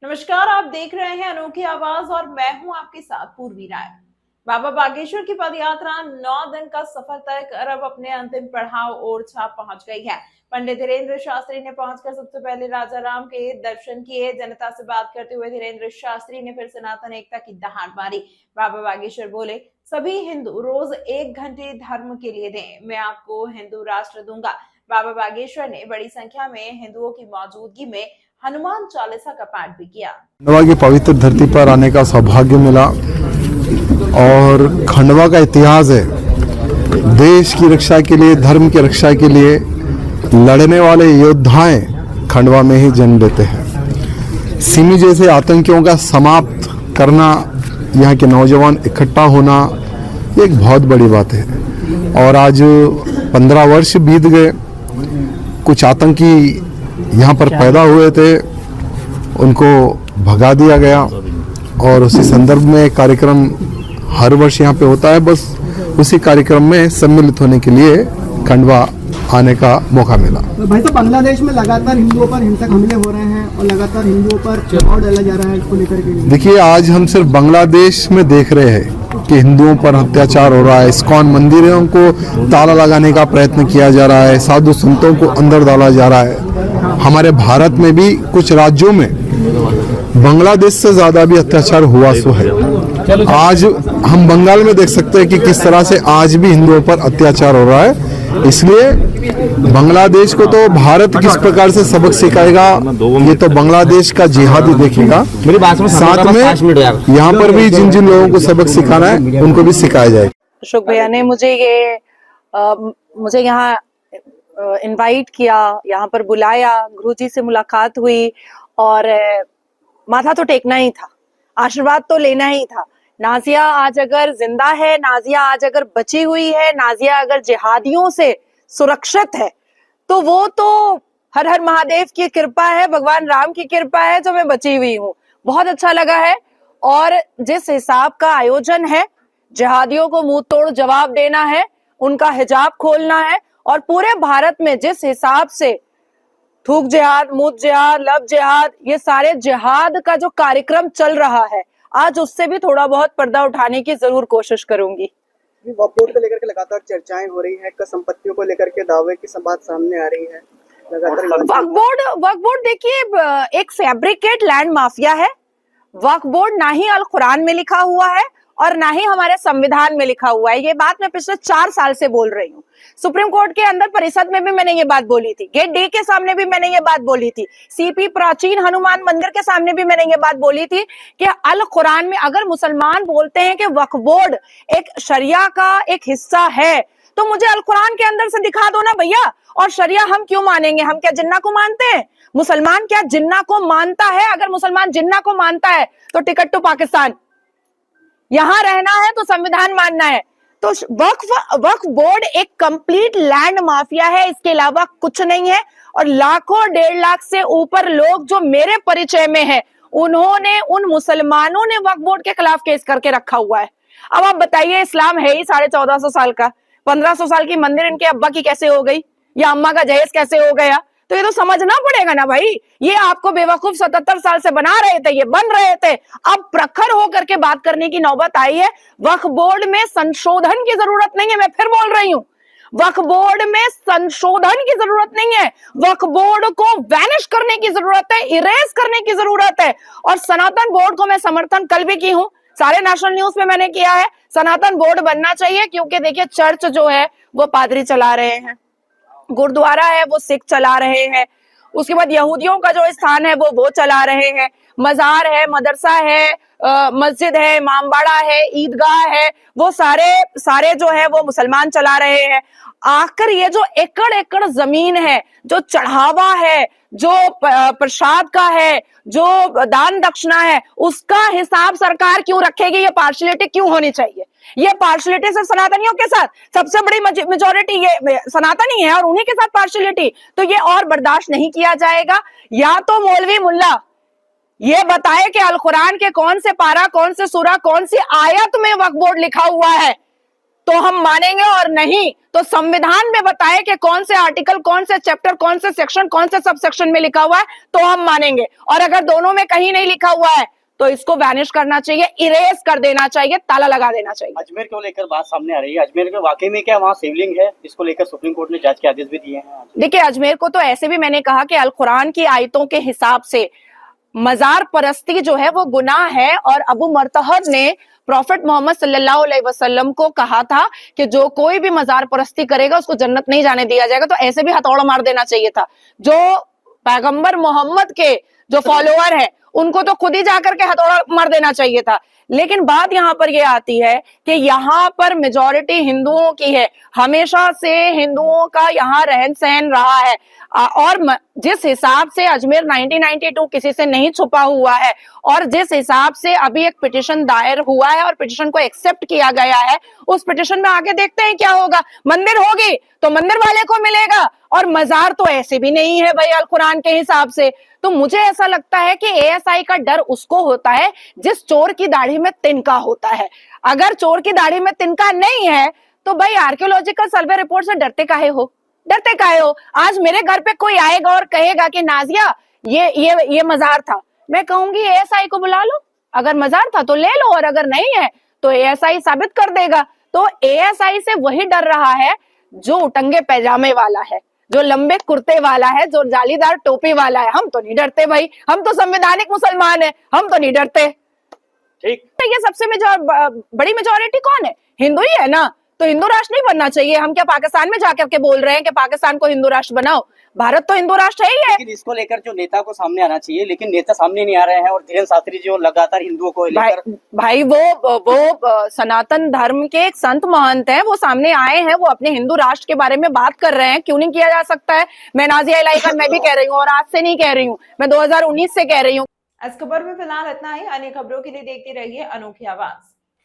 नमस्कार, आप देख रहे हैं अनोखी आवाज और मैं हूं आपके साथ पूर्वी राय। बाबा बागेश्वर की पदयात्रा 9 दिन का सफर तय कर अब अपने अंतिम पड़ाव ओरछा पहुंच गई है। पंडित धीरेन्द्र शास्त्री ने पहुंचकर सबसे पहले राजा राम के दर्शन किए। जनता से बात करते हुए धीरेन्द्र शास्त्री ने फिर सनातन एकता की दहाड़ मारी। बाबा बागेश्वर बोले, सभी हिंदू रोज 1 घंटे धर्म के लिए दें, मैं आपको हिंदू राष्ट्र दूंगा। बाबा बागेश्वर ने बड़ी संख्या में हिंदुओं की मौजूदगी में हनुमान चालीसा का पाठ भी किया। खंडवा की पवित्र धरती पर आने का सौभाग्य मिला और खंडवा का इतिहास है, देश की रक्षा के लिए, धर्म की रक्षा के लिए लड़ने वाले योद्धाएं खंडवा में ही जन्म लेते हैं। सिमी जैसे आतंकियों का समाप्त करना, यहाँ के नौजवान इकट्ठा होना, ये एक बहुत बड़ी बात है। और आज 15 वर्ष बीत गए, कुछ आतंकी यहाँ पर पैदा हुए थे, उनको भगा दिया गया और उसी संदर्भ में कार्यक्रम हर वर्ष यहाँ पे होता है। बस उसी कार्यक्रम में सम्मिलित होने के लिए खंडवा आने का मौका मिला। भाई साहब, बांग्लादेश में लगातार हिंदुओं पर हिंसक हमले हो रहे हैं और लगातार हिंदुओं पर दबाव डाला जा रहा है, इसको लेकर के देखिए, आज हम सिर्फ बांग्लादेश में देख रहे हैं कि हिंदुओं पर अत्याचार हो रहा है। इस्कॉन मंदिरों को ताला लगाने का प्रयत्न किया जा रहा है, साधु संतों को अंदर डाला जा रहा है। हमारे भारत में भी कुछ राज्यों में बांग्लादेश से ज्यादा भी अत्याचार हुआ सो है। आज हम बंगाल में देख सकते हैं कि किस तरह से आज भी हिंदुओं पर अत्याचार हो रहा है। इसलिए बांग्लादेश को तो भारत किस प्रकार से सबक सिखाएगा, ये तो बांग्लादेश का जिहादी देखेगा। साथ में यहाँ पर भी जिन जिन लोगों को सबक सिखाना है उनको भी सिखाया जाए। अशोक भैया ने मुझे यहाँ इनवाइट किया, यहाँ पर बुलाया, गुरुजी से मुलाकात हुई और माथा तो टेकना ही था, आशीर्वाद तो लेना ही था। नाजिया आज अगर जिंदा है, नाजिया आज अगर बची हुई है, नाजिया अगर जिहादियों से सुरक्षित है, तो वो तो हर हर महादेव की कृपा है, भगवान राम की कृपा है जो मैं बची हुई हूँ। बहुत अच्छा लगा है। और जिस हिसाब का आयोजन है, जिहादियों को मुंह तोड़ जवाब देना है, उनका हिजाब खोलना है और पूरे भारत में जिस हिसाब से थूक जिहाद, मूत जिहाद, लब जिहाद, ये सारे जिहाद का जो कार्यक्रम चल रहा है, आज उससे भी थोड़ा बहुत पर्दा उठाने की जरूर कोशिश करूंगी। वक्फ बोर्ड को लेकर के लगातार चर्चाएं हो रही हैं, संपत्तियों को लेकर के दावे की बात सामने आ रही है लगातार। वक्फ बोर्ड देखिए, एक फैब्रिकेट लैंड माफिया है। वक्फ बोर्ड ना ही अल कुरान में लिखा हुआ है और ना ही हमारे संविधान में लिखा हुआ है। ये बात मैं पिछले 4 साल से बोल रही हूँ। सुप्रीम कोर्ट के अंदर परिषद में भी मैंने ये बात बोली थी, गेट डी के सामने भी मैंने ये बात बोली थी, सीपी प्राचीन हनुमान मंदिर के सामने भी मैंने ये बात बोली थी कि अल कुरान में अगर मुसलमान बोलते हैं कि वक्फ बोर्ड एक शरिया का एक हिस्सा है, तो मुझे अल कुरान के अंदर से दिखा दो ना भैया। और शरिया हम क्यों मानेंगे? हम क्या जिन्ना को मानते हैं? मुसलमान क्या जिन्ना को मानता है? अगर मुसलमान जिन्ना को मानता है तो टिकट टू पाकिस्तान, यहां रहना है तो संविधान मानना है। तो वक्फ बोर्ड एक कंप्लीट लैंड माफिया है, इसके अलावा कुछ नहीं है। और लाखों 1.5 लाख से ऊपर लोग जो मेरे परिचय में हैं, उन्होंने, उन मुसलमानों ने वक्फ बोर्ड के खिलाफ केस करके रखा हुआ है। अब आप बताइए, इस्लाम है ही 1450 साल का, 1500 साल की मंदिर इनके अब्बा की कैसे हो गई या अम्मा का जहेज कैसे हो गया? तो ये तो समझना पड़ेगा ना भाई। ये आपको बेवकूफ 77 साल से बना रहे थे, ये बन रहे थे, अब प्रखर होकर के बात करने की नौबत आई है। वक्फ बोर्ड में संशोधन की जरूरत नहीं है, मैं फिर बोल रही हूँ, वक्फ बोर्ड में संशोधन की जरूरत नहीं है। वक्फ बोर्ड को वैनिश करने की जरूरत है, इरेज करने की जरूरत है। और सनातन बोर्ड को मैं समर्थन कल भी की हूँ, सारे नेशनल न्यूज में मैंने किया है, सनातन बोर्ड बनना चाहिए। क्योंकि देखिए, चर्च जो है वो पादरी चला रहे हैं, गुरुद्वारा है वो सिख चला रहे हैं, उसके बाद यहूदियों का जो स्थान है वो चला रहे हैं, मजार है, मदरसा है, मस्जिद है, इमामबाड़ा है, ईदगाह है, वो सारे जो है वो मुसलमान चला रहे हैं। आखिर ये जो एकड़ एकड़ जमीन है, जो चढ़ावा है, जो प्रसाद का है, जो दान दक्षिणा है, उसका हिसाब सरकार क्यों रखेगी? ये पार्शियलिटी क्यों होनी चाहिए? ये पार्शियलिटी सिर्फ सनातनियों के साथ, सबसे बड़ी मेजोरिटी ये सनातनी है और उन्हीं के साथ पार्शियलिटी, तो ये और बर्दाश्त नहीं किया जाएगा। या तो मौलवी मुल्ला ये बताए कि अल कुरान के कौन से पारा, कौन से सूरा, कौन सी आयत में वक्फ बोर्ड लिखा हुआ है, तो हम मानेंगे, और नहीं तो संविधान में बताए कि कौन से आर्टिकल, कौन से चैप्टर, कौन से सेक्शन, कौन से सब सेक्शन में लिखा हुआ है, तो हम मानेंगे। और अगर दोनों में कहीं नहीं लिखा हुआ है तो इसको वैनिश करना चाहिए, इरेज कर देना चाहिए, ताला लगा देना चाहिए। अजमेर को लेकर बात सामने आ रही है, अजमेर में वाकई में क्या वहाँ शिवलिंग है? इसको लेकर सुप्रीम कोर्ट ने जांच के आदेश भी दिए हैं। देखिए, अजमेर को तो ऐसे भी मैंने कहा कि अल कुरान की आयतों के हिसाब से मजार परस्ती जो है वो गुनाह है, और अबू मरतहद ने प्रॉफिट मोहम्मद सल्लल्लाहु अलैहि वसल्लम को कहा था कि जो कोई भी मजार परस्ती करेगा उसको जन्नत नहीं जाने दिया जाएगा। तो ऐसे भी हथौड़ा मार देना चाहिए था। जो पैगंबर मोहम्मद के जो फॉलोअर है उनको तो खुद ही जाकर के हथौड़ा मार देना चाहिए था। लेकिन बात यहाँ पर यह आती है कि यहाँ पर मेजॉरिटी हिंदुओं की है, हमेशा से हिंदुओं का यहाँ रहन सहन रहा है। और जिस हिसाब से अजमेर 1992 किसी से नहीं छुपा हुआ है, और जिस हिसाब से अभी एक पिटिशन दायर हुआ है और पिटिशन को एक्सेप्ट किया गया है, उस पिटिशन में आगे देखते हैं क्या होगा। मंदिर होगी तो मंदिर वाले को मिलेगा, और मजार तो ऐसे भी नहीं है भाई अल कुरान के हिसाब से। तो मुझे ऐसा लगता है कि एएसआई का डर उसको होता है जिस चोर की दाढ़ी में तिनका होता है। अगर चोर की दाढ़ी में तिनका नहीं है तो भाई आर्कियोलॉजिकल सर्वे रिपोर्ट से डरते काहे हो? डरते काहे हो? आज मेरे घर पे कोई आएगा और कहेगा कि नाजिया ये मजार था, मैं कहूंगी एएसआई को बुला लो, अगर मजार था तो ले लो, और अगर नहीं है तो एएसआई साबित कर देगा। तो एएसआई से वही डर रहा है जो उटंगे पैजामे वाला है, जो लंबे कुर्ते वाला है, जो जालीदार टोपी वाला है। हम तो नहीं डरते भाई, हम तो संवैधानिक मुसलमान है, हम तो नहीं डरते। ठीक, ये सबसे बड़ी मेजोरिटी कौन है? हिंदू ही है ना। तो हिंदू राष्ट्र नहीं बनना चाहिए? हम क्या पाकिस्तान में जाकर के बोल रहे हैं कि पाकिस्तान को हिंदू राष्ट्र बनाओ? भारत तो हिंदू राष्ट्र है ही है। लेकिन इसको लेकर जो नेता को सामने आना चाहिए, लेकिन नेता सामने नहीं आ रहे हैं। और धीरेन्द्र शास्त्री जो लगातार हिंदुओं को लेकर भाई वो सनातन धर्म के एक संत महंत हैं, वो सामने आए हैं, वो अपने हिंदू राष्ट्र के बारे में बात कर रहे हैं। क्यों नहीं किया जा सकता है? मैं नाजिया इलाही मैं भी कह रही हूँ, और आज से नहीं कह रही हूँ, मैं 2019 से कह रही हूँ। इस खबर में फिलहाल इतना ही। अन्य खबरों के लिए देखते रहिए अनोखी आवाज।